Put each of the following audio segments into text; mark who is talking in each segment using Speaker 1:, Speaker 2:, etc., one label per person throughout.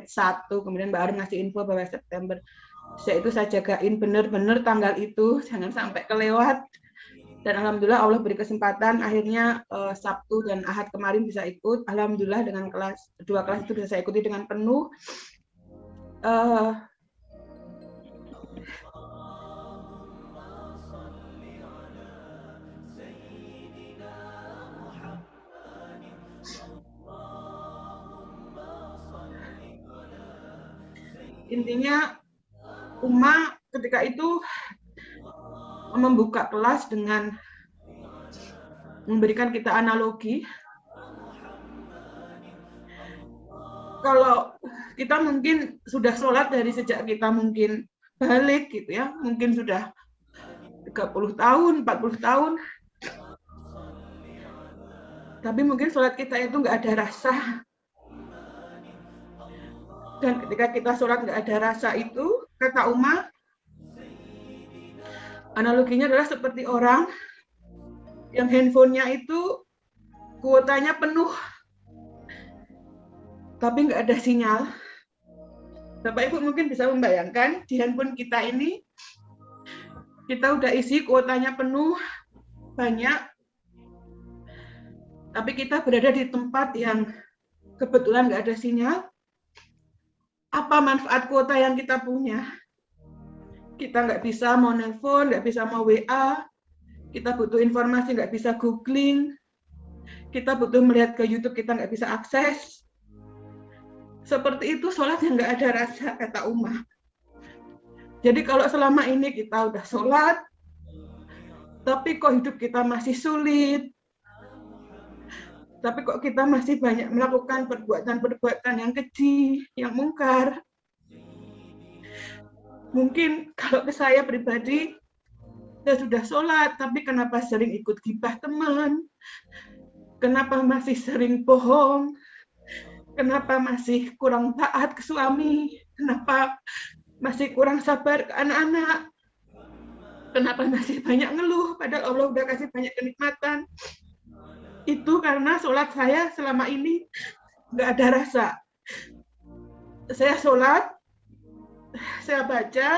Speaker 1: 1, kemudian Mbak Arum ngasih info bahwa September. Saya jagain benar-benar tanggal itu, jangan sampai kelewat. Dan alhamdulillah Allah beri kesempatan, akhirnya Sabtu dan Ahad kemarin bisa ikut. Alhamdulillah dengan dua kelas itu bisa saya ikuti dengan penuh. Intinya Uma ketika itu membuka kelas dengan memberikan kita analogi. Kalau kita mungkin sudah sholat dari sejak kita mungkin balik gitu ya, mungkin sudah 30 tahun, 40 tahun, tapi mungkin sholat kita itu nggak ada rasa. Dan ketika kita sholat nggak ada rasa itu, kata Uma, analoginya adalah seperti orang yang handphonenya itu kuotanya penuh, tapi nggak ada sinyal. Bapak Ibu mungkin bisa membayangkan di handphone kita ini, kita udah isi kuotanya penuh, banyak, tapi kita berada di tempat yang kebetulan nggak ada sinyal. Apa manfaat kuota yang kita punya? Kita nggak bisa mau nelpon, nggak bisa mau WA, kita butuh informasi nggak bisa googling, kita butuh melihat ke YouTube, kita nggak bisa akses. Seperti itu sholat yang nggak ada rasa, kata Uma. Jadi kalau selama ini kita udah sholat, tapi kok hidup kita masih sulit, tapi kok kita masih banyak melakukan perbuatan-perbuatan yang keji, yang mungkar. Mungkin kalau ke saya pribadi, saya sudah sholat, tapi kenapa sering ikut gibah teman? Kenapa masih sering bohong? Kenapa masih kurang taat ke suami? Kenapa masih kurang sabar ke anak-anak? Kenapa masih banyak ngeluh, padahal Allah udah kasih banyak kenikmatan? Itu karena sholat saya selama ini nggak ada rasa. Saya sholat, saya baca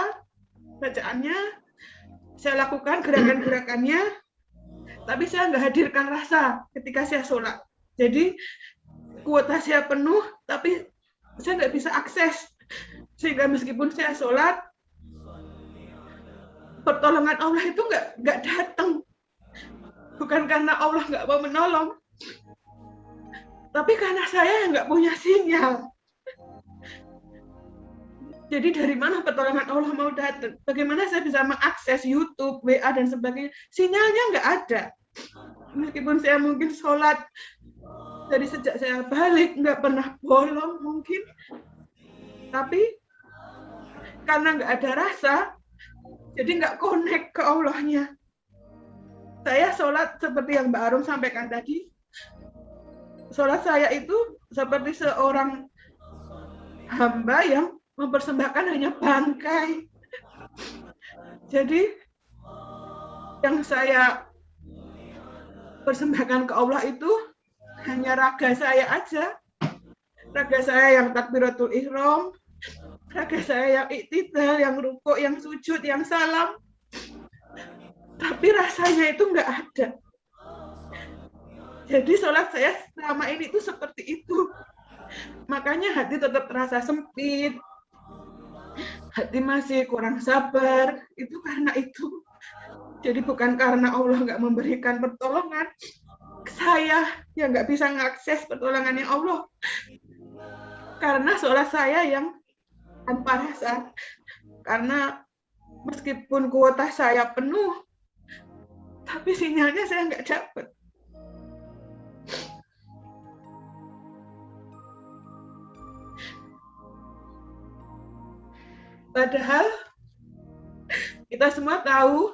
Speaker 1: bacaannya, saya lakukan gerakan-gerakannya, tapi saya nggak hadirkan rasa ketika saya sholat. Jadi kuota saya penuh, tapi saya nggak bisa akses. Sehingga meskipun saya sholat, pertolongan Allah itu nggak datang. Bukan karena Allah nggak mau menolong, tapi karena saya nggak punya sinyal. Jadi dari mana pertolongan Allah mau datang? Bagaimana saya bisa mengakses YouTube, WA, dan sebagainya? Sinyalnya nggak ada. Meskipun saya mungkin sholat dari sejak saya balik, nggak pernah bolong mungkin. Tapi karena nggak ada rasa, jadi nggak connect ke Allahnya. Saya sholat seperti yang Mbak Arum sampaikan tadi. Sholat saya itu seperti seorang hamba yang mempersembahkan hanya bangkai. Jadi yang saya persembahkan ke Allah itu hanya raga saya aja. Raga saya yang takbiratul ihram, raga saya yang iktidal, yang rukuk, yang sujud, yang salam. Tapi rasanya itu nggak ada. Jadi sholat saya selama ini itu seperti itu. Makanya hati tetap terasa sempit, hati masih kurang sabar. Itu karena itu. Jadi bukan karena Allah nggak memberikan pertolongan, saya yang nggak bisa mengakses pertolongannya Allah. Karena sholat saya yang tanpa rasa. Karena meskipun kuota saya penuh, tapi sinyalnya saya nggak dapat. Padahal kita semua tahu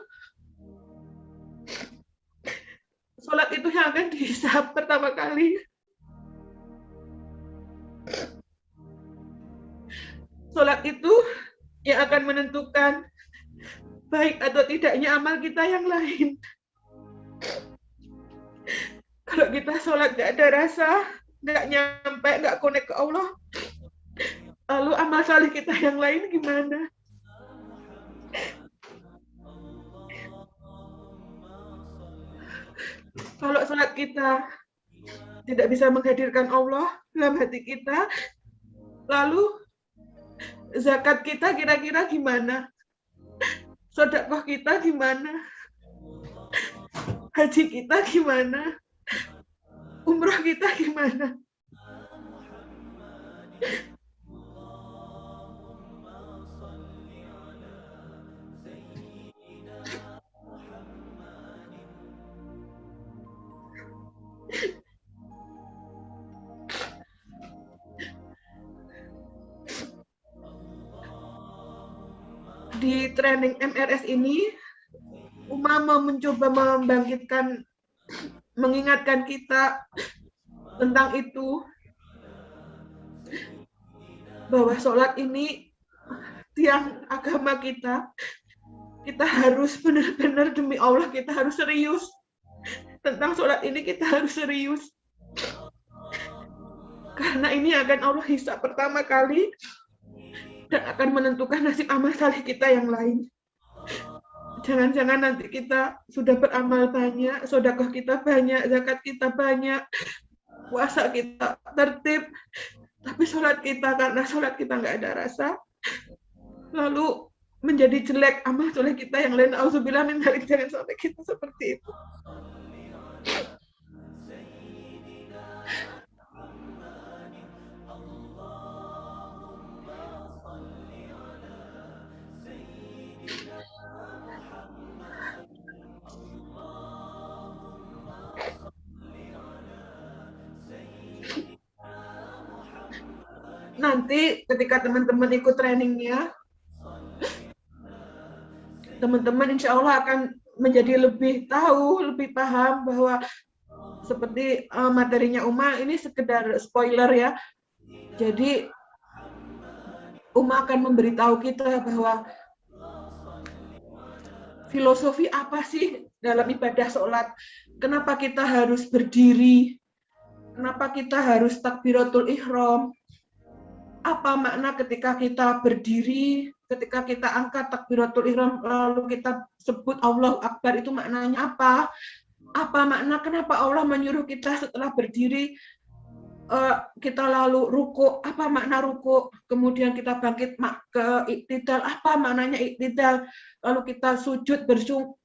Speaker 1: sholat itu yang akan dihisab pertama kali. Sholat itu yang akan menentukan baik atau tidaknya amal kita yang lain. Kalau kita sholat nggak ada rasa, nggak nyampe, nggak connect ke Allah, Lalu amal saleh kita yang lain gimana? Kalau sholat kita tidak bisa menghadirkan Allah dalam hati kita, lalu zakat kita kira-kira gimana? Sedekah kita gimana? Haji kita gimana? Umrah kita gimana? Di training MRS ini, Uma mau mencoba membangkitkan, mengingatkan kita tentang itu, bahwa sholat ini tiang agama kita. Kita harus benar-benar demi Allah, kita harus serius. Tentang sholat ini kita harus serius. Karena ini akan Allah hisab pertama kali dan akan menentukan nasib amal saleh kita yang lain. Jangan-jangan nanti kita sudah beramal banyak, sedekah kita banyak, zakat kita banyak, puasa kita tertib, tapi sholat kita, karena sholat kita nggak ada rasa, lalu menjadi jelek amal soleh kita yang lain. Auzubillah min dzalik, jangan sampai kita seperti itu. Nanti ketika teman-teman ikut trainingnya, teman-teman insya Allah akan menjadi lebih tahu, lebih paham bahwa seperti materinya Uma ini sekedar spoiler ya. Jadi Uma akan memberitahu kita bahwa filosofi apa sih dalam ibadah sholat. Kenapa kita harus berdiri? Kenapa kita harus takbiratul ihram? Apa makna ketika kita berdiri, ketika kita angkat takbiratul ihram lalu kita sebut Allahu Akbar, itu maknanya apa? Apa makna kenapa Allah menyuruh kita setelah berdiri kita lalu ruku, apa makna ruku? Kemudian kita bangkit ke iktidal, apa maknanya iktidal? Lalu kita sujud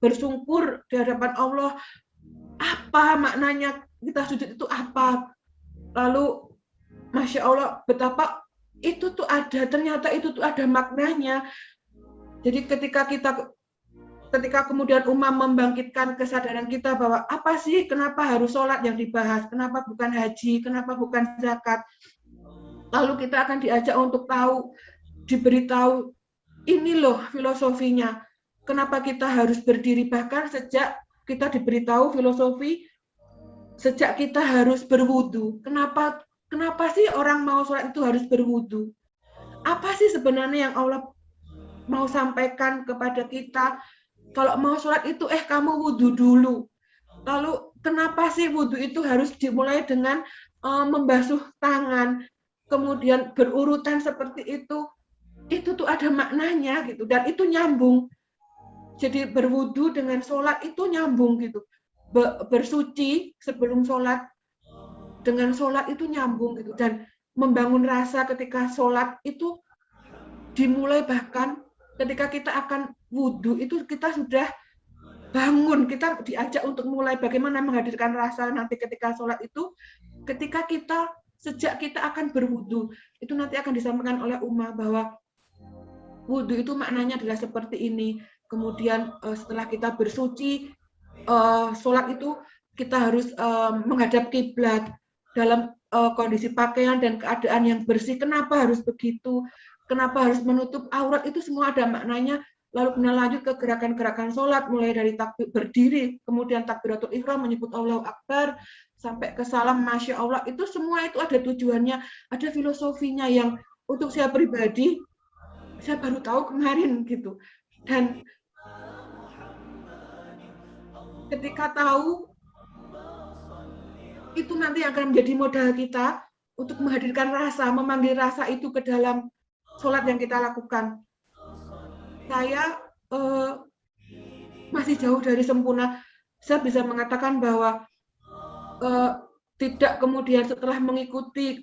Speaker 1: bersungkur di hadapan Allah, apa maknanya kita sujud itu apa? Lalu Masya Allah, betapa itu tuh ada, ternyata itu tuh ada maknanya. Jadi ketika kemudian Umam membangkitkan kesadaran kita bahwa apa sih, kenapa harus sholat yang dibahas, kenapa bukan haji, kenapa bukan zakat, lalu kita akan diajak untuk tahu, diberitahu, ini loh filosofinya, kenapa kita harus berdiri, bahkan sejak kita diberitahu filosofi, sejak kita harus berwudu, Kenapa sih orang mau sholat itu harus berwudu? Apa sih sebenarnya yang Allah mau sampaikan kepada kita? Kalau mau sholat itu, kamu wudu dulu. Lalu kenapa sih wudu itu harus dimulai dengan membasuh tangan, kemudian berurutan seperti itu? Itu tuh ada maknanya gitu, dan itu nyambung. Jadi berwudu dengan sholat itu nyambung gitu. Bersuci sebelum sholat dengan sholat itu nyambung gitu, dan membangun rasa ketika sholat itu dimulai, bahkan ketika kita akan wudhu itu kita sudah bangun, kita diajak untuk mulai bagaimana menghadirkan rasa nanti ketika sholat itu, ketika sejak kita akan berwudhu itu nanti akan disampaikan oleh Uma bahwa wudhu itu maknanya adalah seperti ini. Kemudian setelah kita bersuci, sholat itu kita harus menghadap kiblat dalam kondisi pakaian dan keadaan yang bersih. Kenapa harus begitu? Kenapa harus menutup aurat? Itu semua ada maknanya. Lalu kemudian lanjut ke gerakan-gerakan sholat, mulai dari takbir berdiri, kemudian takbiratul ihram, menyebut Allahu Akbar, sampai ke salam, Masya Allah. Itu semua itu ada tujuannya, ada filosofinya yang untuk saya pribadi, saya baru tahu kemarin gitu. Dan ketika tahu, itu nanti akan menjadi modal kita untuk menghadirkan rasa, memanggil rasa itu ke dalam sholat yang kita lakukan. Saya masih jauh dari sempurna. Saya bisa mengatakan bahwa tidak kemudian setelah mengikuti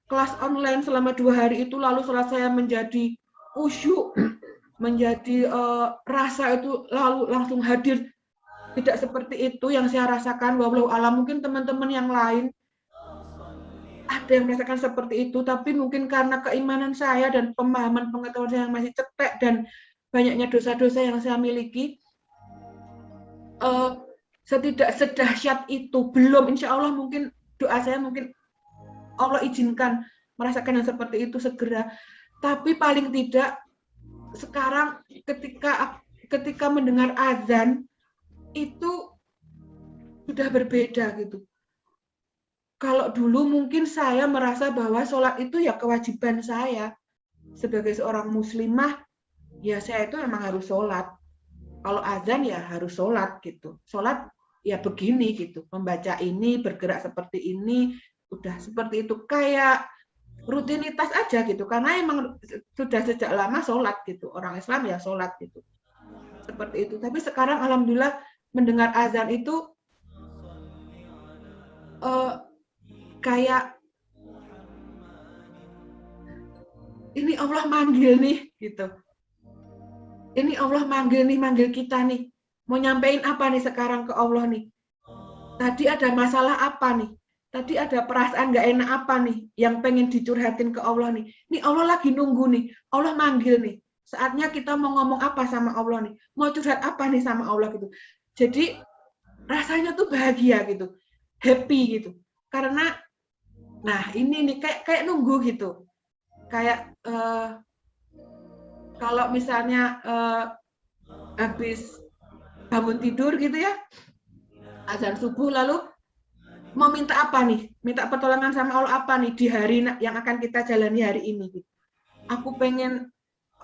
Speaker 1: kelas online selama 2 hari itu lalu sholat saya menjadi khusyuk, menjadi rasa itu lalu langsung hadir. Tidak seperti itu yang saya rasakan. Wallahu alam, mungkin teman-teman yang lain ada yang merasakan seperti itu, tapi mungkin karena keimanan saya dan pemahaman pengetahuan saya yang masih cetek dan banyaknya dosa-dosa yang saya miliki, setidak sedahsyat itu belum. Insya Allah mungkin doa saya mungkin Allah izinkan merasakan yang seperti itu segera. Tapi paling tidak sekarang ketika mendengar azan itu sudah berbeda gitu. Kalau dulu mungkin saya merasa bahwa sholat itu ya kewajiban saya sebagai seorang muslimah, ya saya itu memang harus sholat. Kalau azan ya harus sholat gitu. Sholat ya begini gitu, membaca ini, bergerak seperti ini, udah seperti itu, kayak rutinitas aja gitu. Karena emang sudah sejak lama sholat gitu, orang Islam ya sholat gitu. Seperti itu. Tapi sekarang alhamdulillah mendengar azan itu kayak ini Allah manggil nih gitu. Ini Allah manggil nih, manggil kita nih. Mau nyampein apa nih sekarang ke Allah nih? Tadi ada masalah apa nih? Tadi ada perasaan nggak enak apa nih yang pengen dicurhatin ke Allah nih? Ini Allah lagi nunggu nih. Allah manggil nih. Saatnya kita mau ngomong apa sama Allah nih? Mau curhat apa nih sama Allah gitu. Jadi rasanya tuh bahagia gitu. Happy gitu. Karena nah ini nih kayak nunggu gitu. Kayak kalau misalnya habis bangun tidur gitu ya, azan subuh lalu mau minta apa nih? Minta pertolongan sama Allah apa nih di hari yang akan kita jalani hari ini gitu. Aku pengen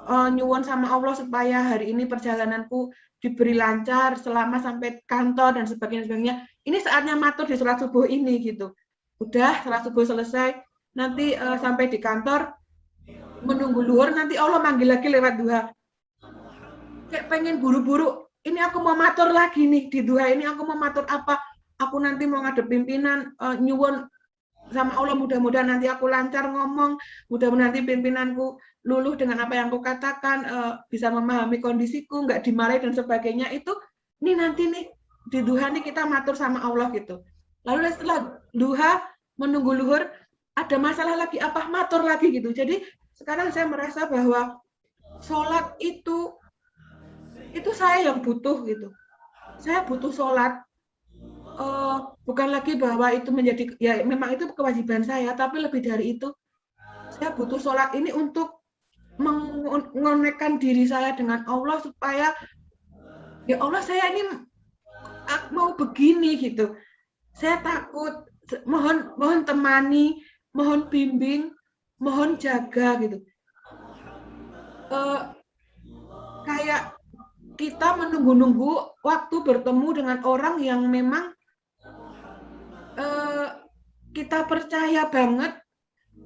Speaker 1: nyuwun sama Allah supaya hari ini perjalananku diberi lancar selama sampai kantor dan sebagainya. Ini saatnya matur di sholat subuh ini gitu. Udah sholat subuh selesai, nanti sampai di kantor menunggu luhur, nanti Allah manggil lagi lewat duha. Kayak pengen buru-buru, ini aku mau matur lagi nih di duha ini, aku mau matur apa? Aku nanti mau ngadep pimpinan, nyuwun sama Allah, mudah-mudahan nanti aku lancar ngomong, mudah-mudahan nanti pimpinanku luluh dengan apa yang aku katakan, bisa memahami kondisiku, nggak dimarahi dan sebagainya. Itu ini nanti nih di duha nih kita matur sama Allah gitu. Lalu setelah duha menunggu luhur, ada masalah lagi apa, matur lagi gitu. Jadi sekarang saya merasa bahwa sholat itu saya yang butuh gitu. Saya butuh sholat. Bukan lagi bahwa itu menjadi, ya memang itu kewajiban saya, tapi lebih dari itu, saya butuh sholat ini untuk mengonekkan diri saya dengan Allah supaya ya Allah, saya ini mau begini gitu. Saya takut, mohon temani, mohon bimbing, mohon jaga gitu. Kayak kita menunggu-nunggu waktu bertemu dengan orang yang memang kita percaya banget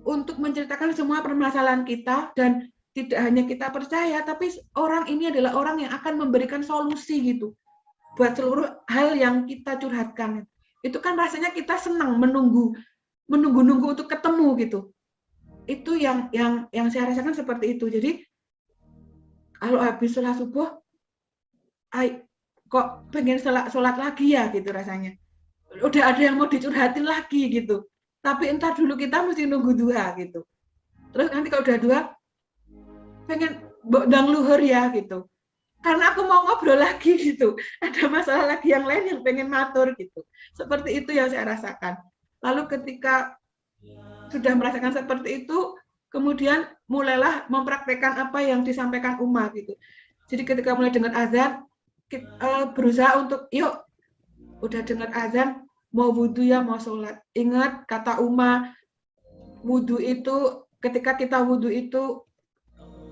Speaker 1: untuk menceritakan semua permasalahan kita, dan tidak hanya kita percaya, tapi orang ini adalah orang yang akan memberikan solusi gitu buat seluruh hal yang kita curhatkan. Itu kan rasanya kita senang menunggu untuk ketemu gitu. Itu yang saya rasakan seperti itu. Jadi kalau habis sholat subuh, kok pengen sholat lagi ya gitu rasanya. Udah ada yang mau dicurhatin lagi gitu. Tapi entar dulu, kita mesti nunggu duha gitu. Terus nanti kalau udah duha, pengen bodang luhur ya gitu. Karena aku mau ngobrol lagi gitu. Ada masalah lagi yang lain yang pengen matur gitu. Seperti itu yang saya rasakan. Lalu ketika sudah merasakan seperti itu, kemudian mulailah mempraktekkan apa yang disampaikan Uma gitu. Jadi ketika mulai dengar azan, berusaha untuk yuk, udah dengar azan, mau wudhu ya, mau sholat. Ingat kata Uma, wudhu itu, ketika kita wudhu itu,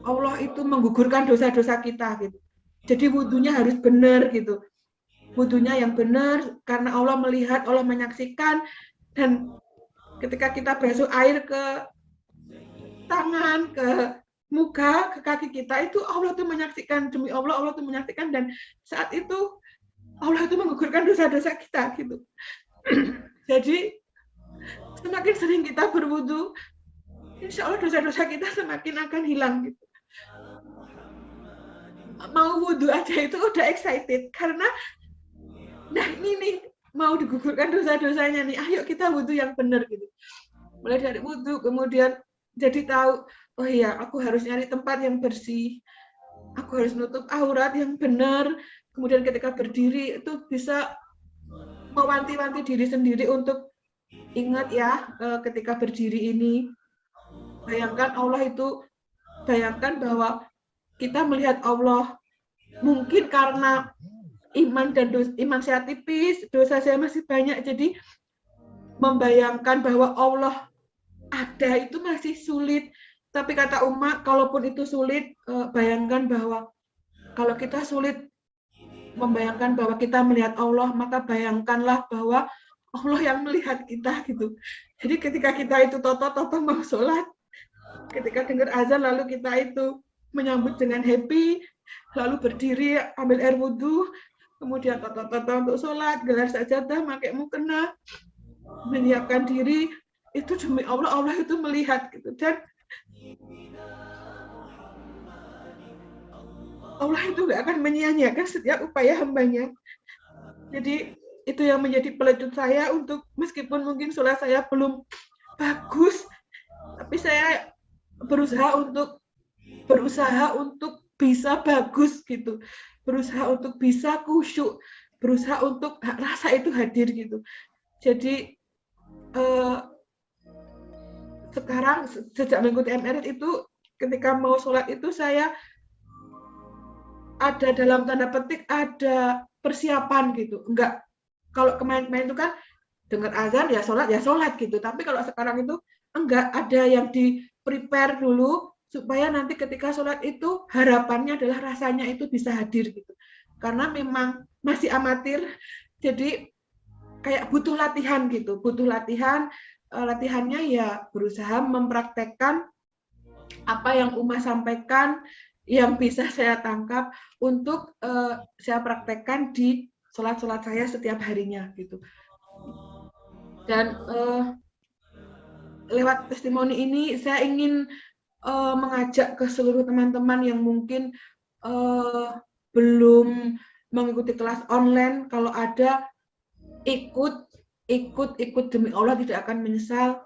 Speaker 1: Allah itu menggugurkan dosa-dosa kita gitu. Jadi wudhunya harus benar gitu. Wudhunya yang benar, karena Allah melihat, Allah menyaksikan, dan ketika kita basuh air ke tangan, ke muka, ke kaki kita, itu Allah itu menyaksikan, demi Allah, Allah itu menyaksikan, dan saat itu Allah itu menggugurkan dosa-dosa kita gitu. Jadi semakin sering kita berwudu, insya Allah dosa-dosa kita semakin akan hilang gitu. Mau wudu aja itu udah excited karena nah ini nih mau digugurkan dosa-dosanya nih, ayo kita wudu yang benar gitu. Mulai dari wudu, kemudian jadi tahu, oh iya aku harus nyari tempat yang bersih, aku harus nutup aurat yang benar. Kemudian ketika berdiri itu bisa mewanti-wanti diri sendiri untuk ingat ya, ketika berdiri ini bayangkan Allah itu, bayangkan bahwa kita melihat Allah, mungkin karena iman saya tipis, dosa saya masih banyak, jadi membayangkan bahwa Allah ada itu masih sulit. Tapi kata Uma, kalaupun itu sulit, bayangkan bahwa kalau kita sulit membayangkan bahwa kita melihat Allah, maka bayangkanlah bahwa Allah yang melihat kita gitu. Jadi ketika kita itu toto-toto mau sholat, ketika dengar azan lalu kita itu menyambut dengan happy, lalu berdiri ambil air wudhu, kemudian toto-toto untuk sholat, gelar sajadah, pakai mukena, menyiapkan diri, itu demi Allah, Allah itu melihat gitu. Dan Allah itu nggak akan menyia-nyiakan setiap upaya hambanya. Jadi itu yang menjadi peledut saya untuk, meskipun mungkin sholat saya belum bagus, tapi saya berusaha untuk bisa bagus gitu, berusaha untuk bisa khusyuk, berusaha untuk rasa itu hadir gitu. Jadi sekarang sejak mengikuti MRT itu, ketika mau sholat itu saya ada dalam tanda petik ada persiapan gitu. Enggak, kalau kemarin-kemarin itu kan dengar azan ya sholat gitu. Tapi kalau sekarang itu enggak, ada yang di prepare dulu supaya nanti ketika sholat itu harapannya adalah rasanya itu bisa hadir gitu. Karena memang masih amatir, jadi kayak butuh latihan gitu, butuh latihan. Latihannya ya berusaha mempraktekkan apa yang Uma sampaikan, yang bisa saya tangkap untuk saya praktekkan di sholat-sholat saya setiap harinya gitu. Dan lewat testimoni ini saya ingin mengajak ke seluruh teman-teman yang mungkin belum mengikuti kelas online, kalau ada ikut demi Allah, tidak akan menyesal.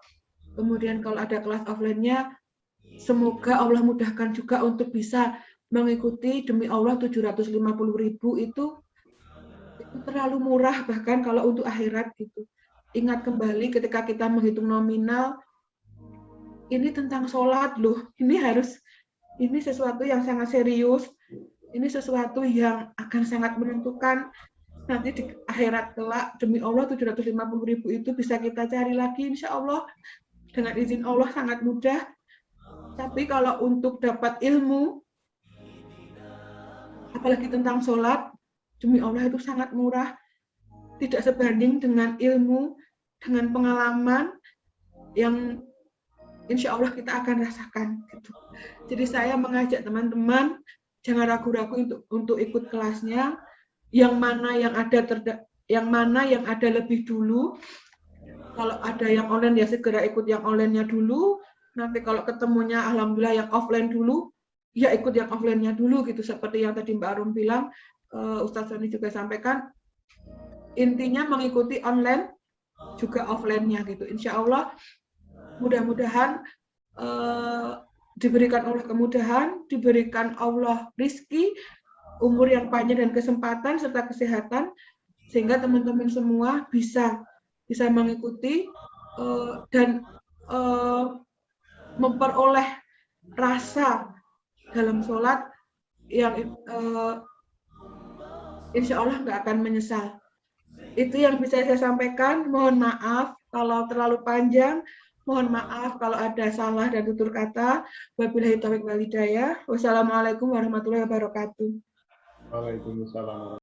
Speaker 1: Kemudian kalau ada kelas offline-nya, semoga Allah mudahkan juga untuk bisa mengikuti. Demi Allah 750.000 itu terlalu murah bahkan kalau untuk akhirat gitu. Ingat kembali ketika kita menghitung nominal, ini tentang sholat loh. Ini sesuatu yang sangat serius. Ini sesuatu yang akan sangat menentukan nanti di akhirat kelak. Demi Allah 750.000 itu bisa kita cari lagi insya Allah. Dengan izin Allah sangat mudah. Tapi kalau untuk dapat ilmu, apalagi tentang sholat, demi Allah itu sangat murah. Tidak sebanding dengan ilmu, dengan pengalaman yang insya Allah kita akan rasakan. Gitu. Jadi saya mengajak teman-teman, jangan ragu-ragu untuk ikut kelasnya. Yang mana yang ada lebih dulu. Kalau ada yang online ya segera ikut yang online-nya dulu. Nanti kalau ketemunya alhamdulillah yang offline dulu, ya ikut yang offline-nya dulu gitu. Seperti yang tadi Mbak Arum bilang, Ustadz Soni juga sampaikan, intinya mengikuti online juga offline-nya gitu. Insya Allah mudah-mudahan diberikan Allah kemudahan, diberikan Allah rizki, umur yang panjang dan kesempatan serta kesehatan, sehingga teman-teman semua bisa mengikuti dan memperoleh rasa dalam sholat yang insya Allah nggak akan menyesal. Itu yang bisa saya sampaikan. Mohon maaf kalau terlalu panjang. Mohon maaf kalau ada salah dan tutur kata. Wabillahi taufiq wal hidayah. Wassalamualaikum warahmatullahi wabarakatuh.
Speaker 2: Waalaikumsalam.